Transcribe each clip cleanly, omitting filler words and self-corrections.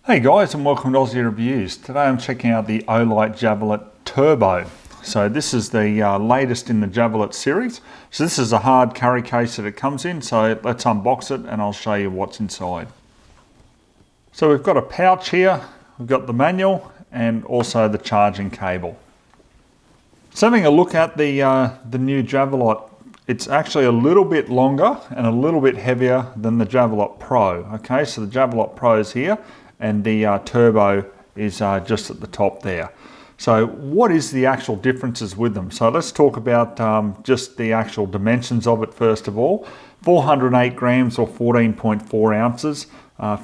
Hey guys, and welcome to Ozzie Reviews. Today I'm checking out the Olight Javelot Turbo. So this is the latest in the Javelot series. So this is a hard carry case that it comes in, so let's unbox it and I'll show you what's inside. So we've got a pouch here, we've got the manual and also the charging cable. So having a look at the new Javelot, it's actually a little bit longer and a little bit heavier than the Javelot Pro. Okay, so the Javelot Pro is here, and the Turbo is just at the top there. So what is the actual differences with them? So let's talk about just the actual dimensions of it first of all. 408 grams or 14.4 ounces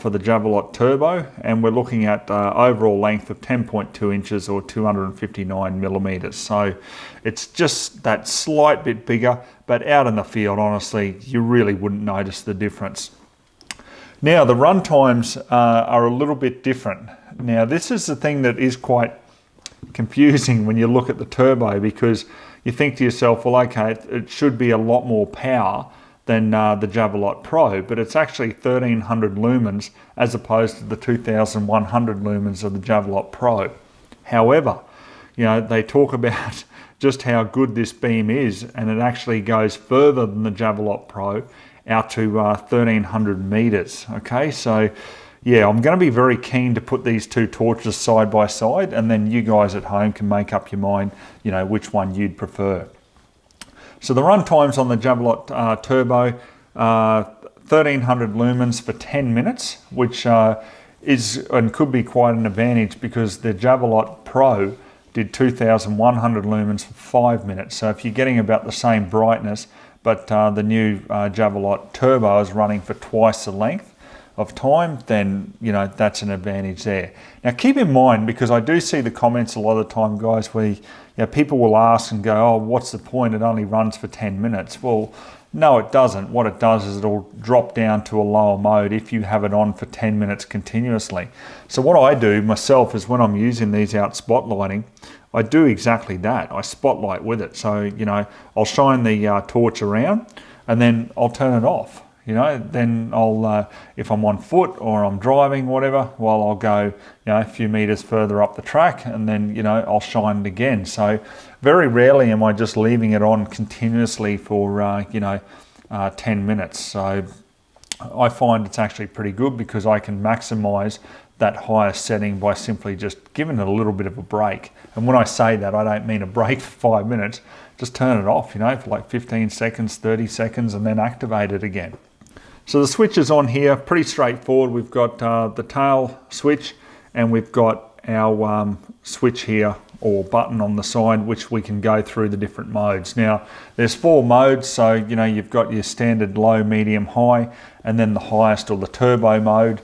for the Javelot Turbo, and we're looking at overall length of 10.2 inches or 259 millimeters. So it's just that slight bit bigger, but out in the field, honestly, you really wouldn't notice the difference. Now the run times are a little bit different. Now this is the thing that is quite confusing when you look at the Turbo, because you think to yourself, well okay, it should be a lot more power than the Javelot Pro, but it's actually 1300 lumens as opposed to the 2100 lumens of the Javelot Pro. However, you know, they talk about just how good this beam is, and it actually goes further than the Javelot Pro, out to 1300 meters. Okay, so yeah, I'm going to be very keen to put these two torches side by side, and then you guys at home can make up your mind, you know, which one you'd prefer. So the run times on the Javelot Turbo, 1300 lumens for 10 minutes, which is and could be quite an advantage, because the Javelot Pro did 2100 lumens for 5 minutes. So if you're getting about the same brightness, but the new Javelot Turbo is running for twice the length of time, then you know that's an advantage there. Now keep in mind, because I do see the comments a lot of the time, guys, where people will ask and go, oh, what's the point, it only runs for 10 minutes. Well, no it doesn't. What it does is it'll drop down to a lower mode if you have it on for 10 minutes continuously. So what I do myself is, when I'm using these out spotlighting, I do exactly that. I spotlight with it. So, you know, I'll shine the torch around and then I'll turn it off. You know, then I'll, if I'm on foot or I'm driving, whatever, well, I'll go, you know, a few meters further up the track, and then, you know, I'll shine it again. So very rarely am I just leaving it on continuously for, 10 minutes. So I find it's actually pretty good, because I can maximize that higher setting by simply just giving it a little bit of a break. And when I say that, I don't mean a break for 5 minutes. Just turn it off, you know, for like 15 seconds, 30 seconds, and then activate it again. So the switch is on here, pretty straightforward. We've got the tail switch, and we've got our switch here, or button on the side, which we can go through the different modes. Now there's 4 modes, so you know, you've got your standard low, medium, high, and then the highest, or the turbo mode.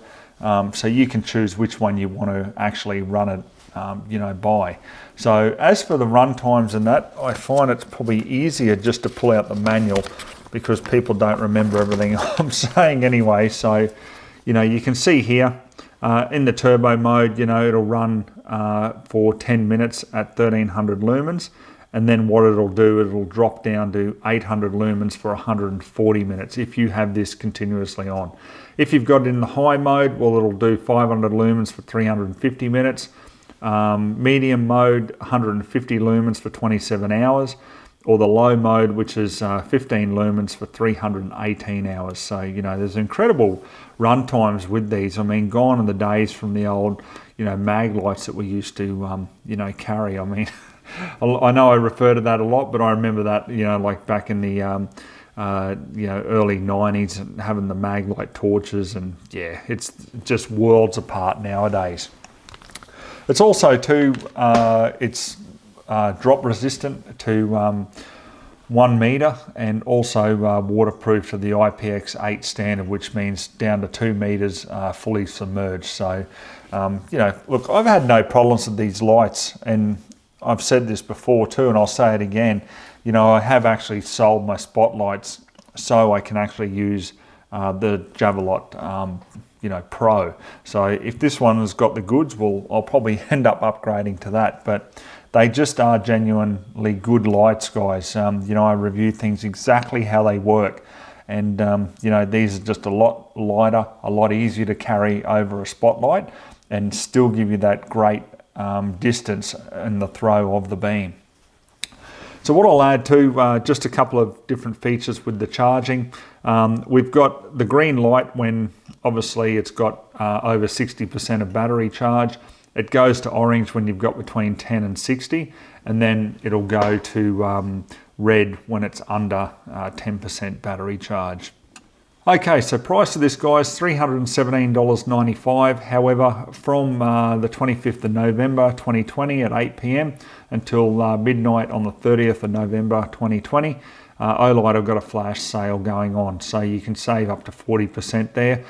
So you can choose which one you want to actually run it by. So as for the run times and that, I find it's probably easier just to pull out the manual, because people don't remember everything I'm saying anyway. So, you know, you can see here in the turbo mode, you know, it'll run for 10 minutes at 1300 lumens. And then what it'll do, it'll drop down to 800 lumens for 140 minutes if you have this continuously on. If you've got it in the high mode, well, it'll do 500 lumens for 350 minutes. Medium mode, 150 lumens for 27 hours. Or the low mode, which is 15 lumens for 318 hours. So, you know, there's incredible run times with these. I mean, gone are the days from the old, you know, mag lights that we used to, carry. I mean, I know I refer to that a lot, but I remember that, you know, like back in the, early 90s, and having the mag light torches, and yeah, it's just worlds apart nowadays. It's also too, it's drop resistant to 1 meter, and also waterproof to the IPX8 standard, which means down to 2 meters fully submerged. So, look, I've had no problems with these lights, and I've said this before too, and I'll say it again. You know, I have actually sold my spotlights so I can actually use the Javelot Pro. So if this one has got the goods, well, I'll probably end up upgrading to that. But they just are genuinely good lights, guys. I review things exactly how they work. And you know, these are just a lot lighter, a lot easier to carry over a spotlight, and still give you that great distance in the throw of the beam. So what I'll add to, just a couple of different features with the charging. We've got the green light when obviously it's got over 60% of battery charge. It goes to orange when you've got between 10 and 60, and then it'll go to red when it's under 10% battery charge. Okay, so price of this, guys, $317.95. However, from the 25th of November 2020 at 8 p.m. until midnight on the 30th of November 2020, Olight have got a flash sale going on, so you can save up to 40% there.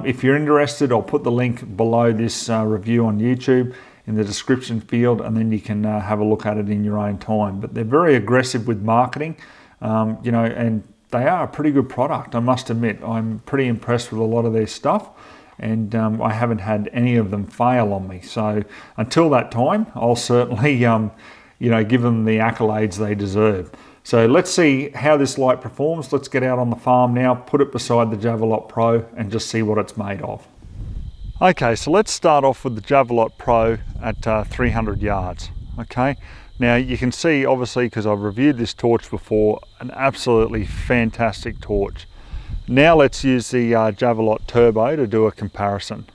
If you're interested, I'll put the link below this review on YouTube in the description field, and then you can have a look at it in your own time. But they're very aggressive with marketing, you know, and they are a pretty good product, I must admit. I'm pretty impressed with a lot of their stuff, and I haven't had any of them fail on me. So until that time, I'll certainly you know, give them the accolades they deserve. So let's see how this light performs. Let's get out on the farm now, put it beside the Javelot Pro, and just see what it's made of. Okay, so let's start off with the Javelot Pro at 300 yards, okay? Now you can see, obviously, because I've reviewed this torch before, an absolutely fantastic torch. Now let's use the Javelot Turbo to do a comparison.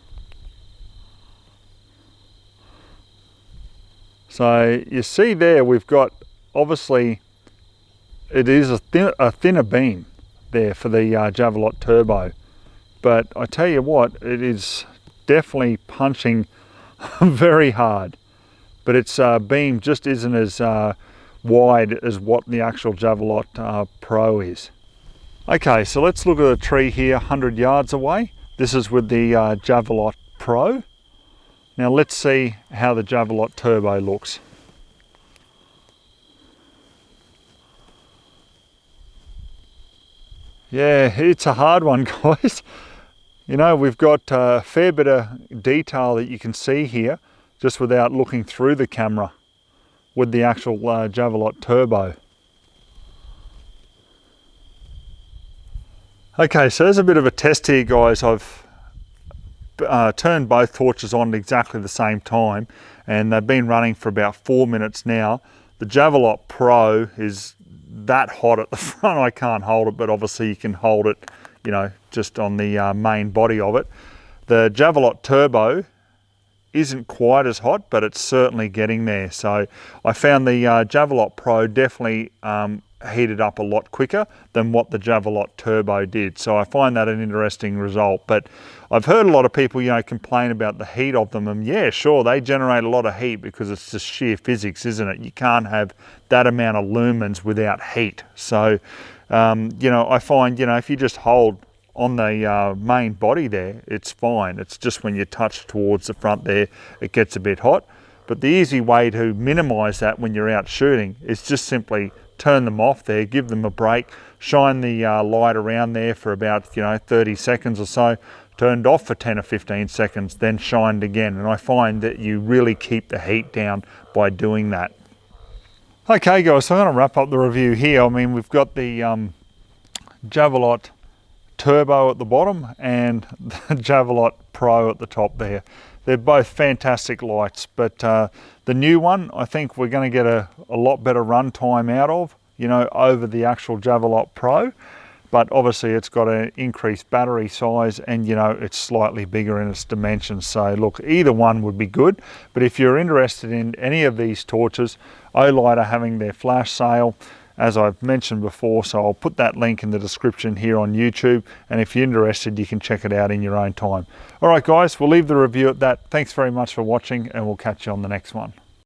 So you see there, we've got, obviously, it is a thinner beam there for the Javelot Turbo. But I tell you what, it is definitely punching very hard. But its beam just isn't as wide as what the actual Javelot Pro is. Okay, so let's look at a tree here 100 yards away. This is with the Javelot Pro. Now let's see how the Javelot Turbo looks. Yeah, it's a hard one, guys. You know, we've got a fair bit of detail that you can see here just without looking through the camera with the actual Javelot Turbo. Okay, so there's a bit of a test here, guys. I've turned both torches on at exactly the same time, and they've been running for about 4 minutes now. The Javelot Pro is that hot at the front, I can't hold it, but obviously you can hold it, you know, just on the main body of it. The Javelot Turbo isn't quite as hot, but it's certainly getting there. So I found the Javelot Pro definitely heated up a lot quicker than what the Javelot Turbo did. So I find that an interesting result. But I've heard a lot of people, you know, complain about the heat of them, and yeah, sure, they generate a lot of heat because it's just sheer physics, isn't it? You can't have that amount of lumens without heat. So, you know, I find, you know, if you just hold on the main body there, it's fine. It's just when you touch towards the front there, it gets a bit hot. But the easy way to minimize that when you're out shooting is just simply turn them off there, give them a break, shine the light around there for about, you know, 30 seconds or so, turned off for 10 or 15 seconds, then shined again. And I find that you really keep the heat down by doing that. Okay guys, so I'm going to wrap up the review here. I mean, we've got the Javelot Turbo at the bottom and the Javelot Pro at the top there. They're both fantastic lights, but the new one, I think we're going to get a lot better runtime out of, you know, over the actual Javelot Pro. But obviously it's got an increased battery size, and, you know, it's slightly bigger in its dimensions. So look, either one would be good. But if you're interested in any of these torches, Olight are having their flash sale, as I've mentioned before, so I'll put that link in the description here on YouTube, and if you're interested, you can check it out in your own time. All right guys, we'll leave the review at that. Thanks very much for watching, and we'll catch you on the next one.